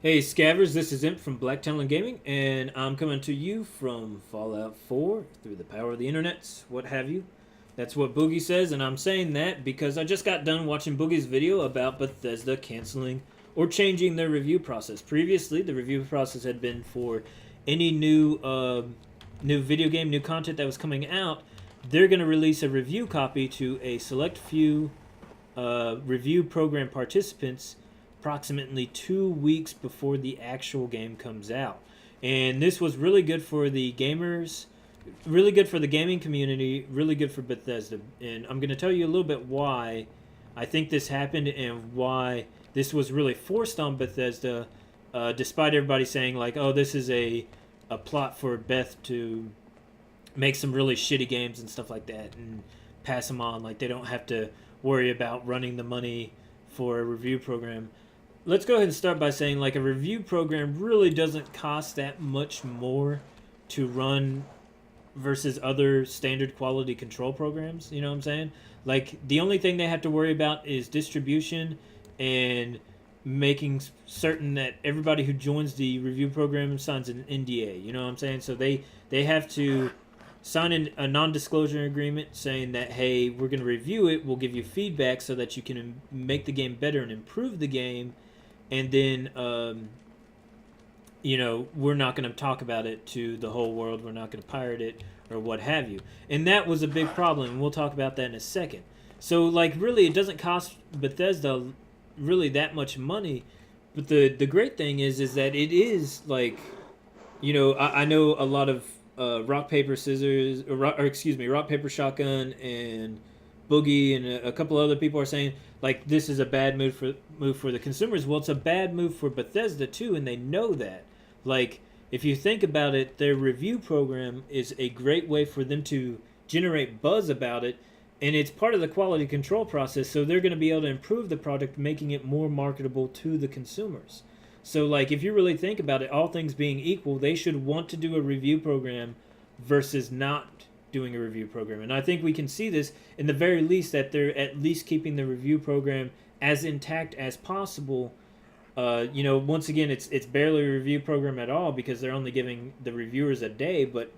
Hey Scavers, this is Imp from Black Talon Gaming, and I'm coming to you from Fallout 4 through the power of the internets, what have you. That's what Boogie says, and I'm saying that because I just got done watching Boogie's video about Bethesda canceling or changing their review process. Previously, the review process had been for any new video game, new content that was coming out. They're going to release a review copy to a select few review program participants approximately 2 weeks before the actual game comes out. And this was really good for the gamers, really good for the gaming community, really good for Bethesda. And I'm going to tell you a little bit why I think this happened and why this was really forced on Bethesda, despite everybody saying, like, oh, this is a plot for Beth to make some really shitty games and stuff like that and pass them on. Like, they don't have to worry about running the money for a review program. Let's go ahead and start by saying, like, a review program really doesn't cost that much more to run versus other standard quality control programs. You know what I'm saying? Like, the only thing they have to worry about is distribution and making certain that everybody who joins the review program signs an NDA. You know what I'm saying? So they have to sign a non-disclosure agreement saying that, hey, we're going to review it, we'll give you feedback so that you can make the game better and improve the game, and then we're not going to talk about it to the whole world, we're not going to pirate it or what have you. And that was a big problem, and we'll talk about that in a second. So, like, really, it doesn't cost Bethesda really that much money, but the great thing is that it is, like, I know a lot of rock paper scissors, rock paper shotgun, and Boogie, and a couple other people are saying, like, this is a bad move for the consumers. Well, it's a bad move for Bethesda too, and they know that. Like, if you think about it, their review program is a great way for them to generate buzz about it, and it's part of the quality control process. So they're going to be able to improve the product, making it more marketable to the consumers. So, like, if you really think about it, all things being equal, they should want to do a review program versus not doing a review program. And I think we can see this in the very least, that they're at least keeping the review program as intact as possible. Once again, it's barely a review program at all because they're only giving the reviewers a day. But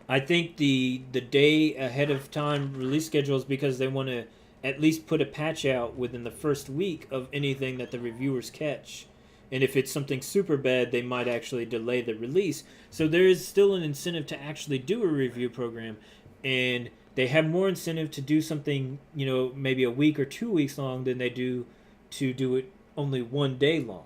I think the day ahead of time release schedule is because they want to at least put a patch out within the first week of anything that the reviewers catch. And if it's something super bad, they might actually delay the release. So there is still an incentive to actually do a review program. And they have more incentive to do something, maybe a week or 2 weeks long than they do to do it only one day long.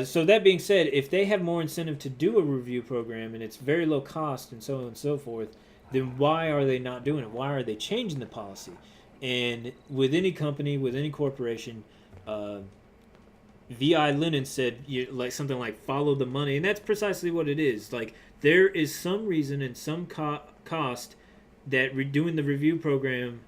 So that being said, if they have more incentive to do a review program and it's very low cost and so on and so forth, then why are they not doing it? Why are they changing the policy? And with any company, with any corporation, V.I. Lenin said, like, something like, follow the money. And that's precisely what it is. Like, there is some reason and some cost that doing the review program,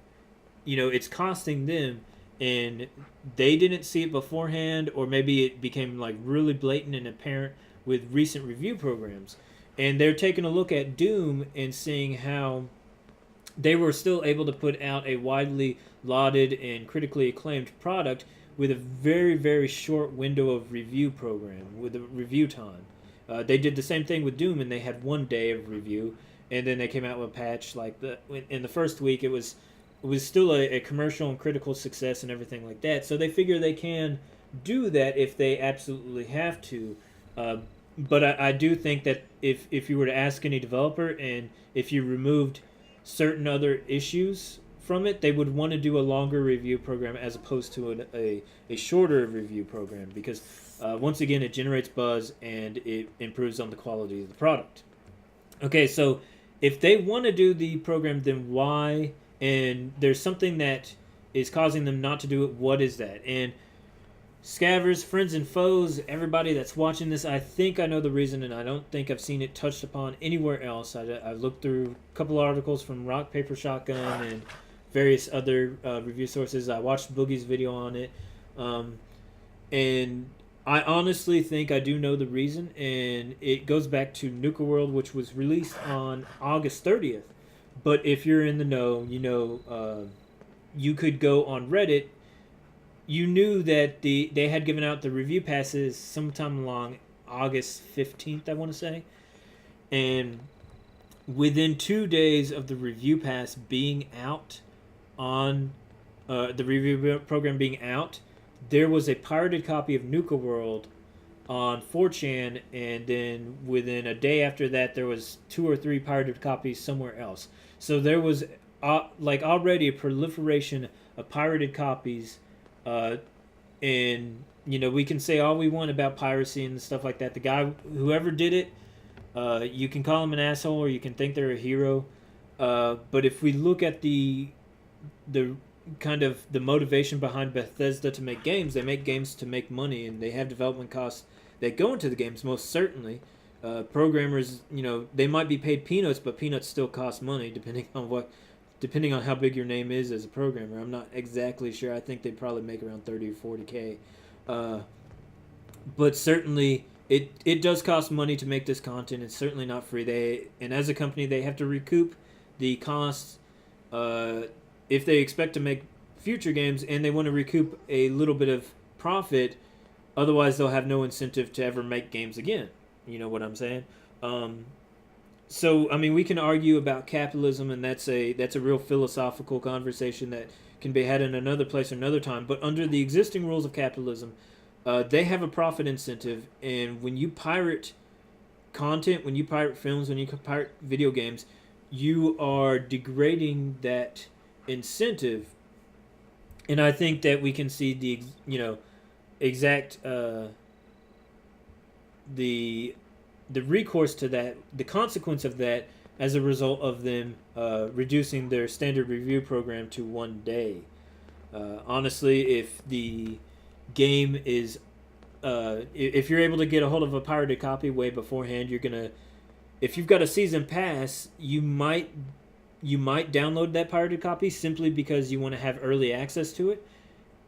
it's costing them. And they didn't see it beforehand, or maybe it became, like, really blatant and apparent with recent review programs. And they're taking a look at Doom and seeing how they were still able to put out a widely lauded and critically acclaimed product with a very, very short window of review program, with a review time. They did the same thing with Doom, and they had 1 day of review, and then they came out with a patch. Like, in the first week, it was still a commercial and critical success and everything like that. So they figure they can do that if they absolutely have to. But I do think that if you were to ask any developer, and if you removed certain other issues from it, they would want to do a longer review program as opposed to a shorter review program, because once again, it generates buzz and it improves on the quality of the product. Okay, so if they want to do the program, then why? And there's something that is causing them not to do it. What is that? And Scavers, friends and foes, everybody that's watching this, I think I know the reason, and I don't think I've seen it touched upon anywhere else. I've looked through a couple articles from Rock Paper Shotgun and various other review sources. I watched Boogie's video on it, and I honestly think I do know the reason, and it goes back to Nuka World, which was released on August 30th. But if you're in the know, you could go on Reddit you knew that they had given out the review passes sometime along August 15th, I want to say, and within 2 days of the review pass being out on the review program being out, there was a pirated copy of Nuka World on 4chan, and then within a day after that, there was 2 or 3 pirated copies somewhere else. So there was like already a proliferation of pirated copies, and we can say all we want about piracy and stuff like that. The guy, whoever did it, you can call him an asshole or you can think they're a hero. But if we look at the kind of the motivation behind Bethesda to make games, they make games to make money, and they have development costs that go into the games, most certainly. Programmers, they might be paid peanuts, but peanuts still cost money depending on how big your name is as a programmer. I'm not exactly sure. I think they probably make around 30 or 40K. But certainly it does cost money to make this content. It's certainly not free. And as a company, they have to recoup the costs if they expect to make future games, and they want to recoup a little bit of profit. Otherwise, they'll have no incentive to ever make games again. You know what I'm saying? So, I mean, we can argue about capitalism, and that's a real philosophical conversation that can be had in another place or another time. But under the existing rules of capitalism, they have a profit incentive, and when you pirate content, when you pirate films, when you pirate video games, you are degrading that incentive. And I think that we can see the exact the recourse to that, the consequence of that, as a result of them reducing their standard review program to 1 day. Honestly, if the game is if you're able to get a hold of a pirated copy way beforehand, if you've got a season pass, you might download that pirated copy simply because you want to have early access to it.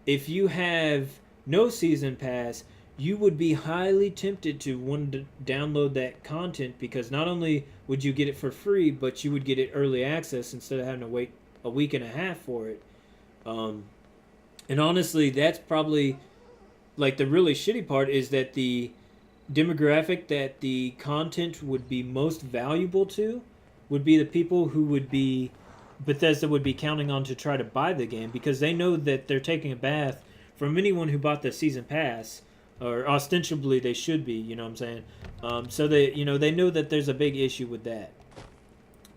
If you have no season pass, you would be highly tempted to want to download that content, because not only would you get it for free, but you would get it early access instead of having to wait a week and a half for it. And honestly, that's probably like the really shitty part, is that the demographic that the content would be most valuable to would be the people who Bethesda would be counting on to try to buy the game, because they know that they're taking a bath from anyone who bought the season pass, or ostensibly they should be, you know what I'm saying? So they know that there's a big issue with that.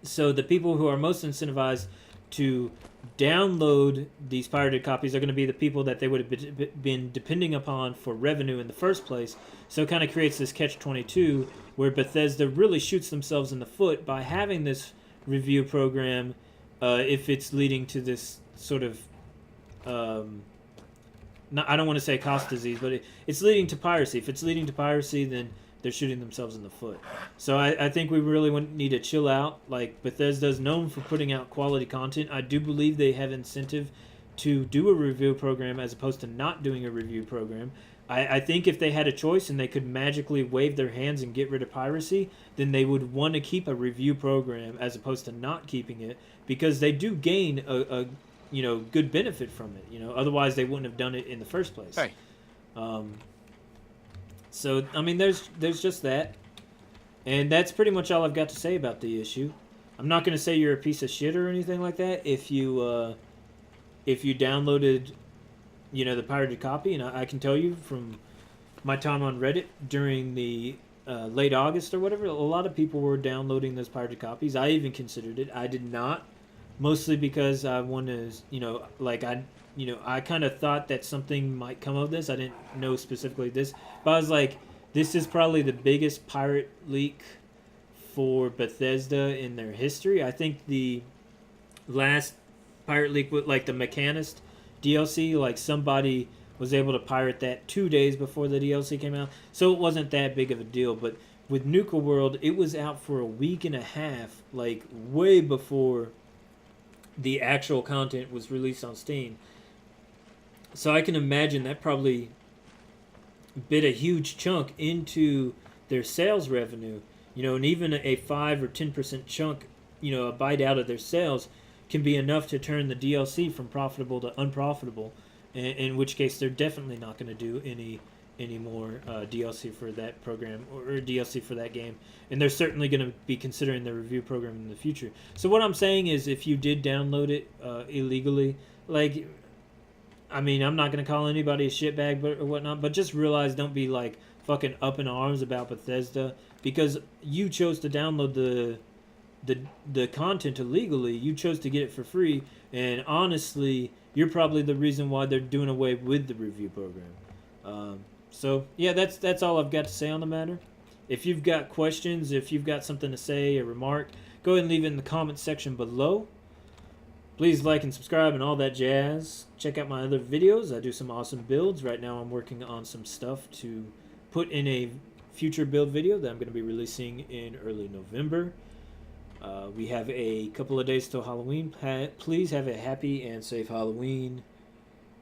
So the people who are most incentivized to download these pirated copies are going to be the people that they would have been depending upon for revenue in the first place. So it kind of creates this catch-22 where Bethesda really shoots themselves in the foot by having this review program, if it's leading to this sort of I don't want to say cost disease, but it's leading to piracy. If it's leading to piracy, then they're shooting themselves in the foot. So I think we really need to chill out. Like, Bethesda's known for putting out quality content. I do believe they have incentive to do a review program as opposed to not doing a review program. I think if they had a choice and they could magically wave their hands and get rid of piracy, then they would want to keep a review program as opposed to not keeping it, because they do gain a good benefit from it. Otherwise they wouldn't have done it in the first place. Hey. So I mean, there's just that, and that's pretty much all I've got to say about the issue. I'm not going to say you're a piece of shit or anything like that if you downloaded, the pirated copy, and I can tell you from my time on Reddit during the late August or whatever, a lot of people were downloading those pirated copies. I even considered it. I did not. Mostly because I wanted to, I kind of thought that something might come of this. I didn't know specifically this. But I was like, this is probably the biggest pirate leak for Bethesda in their history. I think the last pirate leak with, the Mechanist DLC, somebody was able to pirate that 2 days before the DLC came out. So it wasn't that big of a deal. But with Nuka World, it was out for a week and a half, way before the actual content was released on Steam. So I can imagine that probably bit a huge chunk into their sales revenue, and even a 5 or 10% chunk, a bite out of their sales can be enough to turn the DLC from profitable to unprofitable. in which case they're definitely not going to do any more DLC for that program or DLC for that game, and they're certainly going to be considering the review program in the future. So what I'm saying is, if you did download it illegally, like, I mean, I'm not going to call anybody a shitbag or whatnot, but just realize, don't be like fucking up in arms about Bethesda because you chose to download the content illegally. You chose to get it for free, and honestly, you're probably the reason why they're doing away with the review program. So yeah, that's all I've got to say on the matter. If you've got questions, if you've got something to say, a remark, go ahead and leave it in the comment section below. Please like and subscribe and all that jazz. Check out my other videos. I do some awesome builds. Right now I'm working on some stuff to put in a future build video that I'm going to be releasing in early November. We have a couple of days till Halloween. Please have a happy and safe Halloween.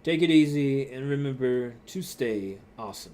Take it easy and remember to stay awesome.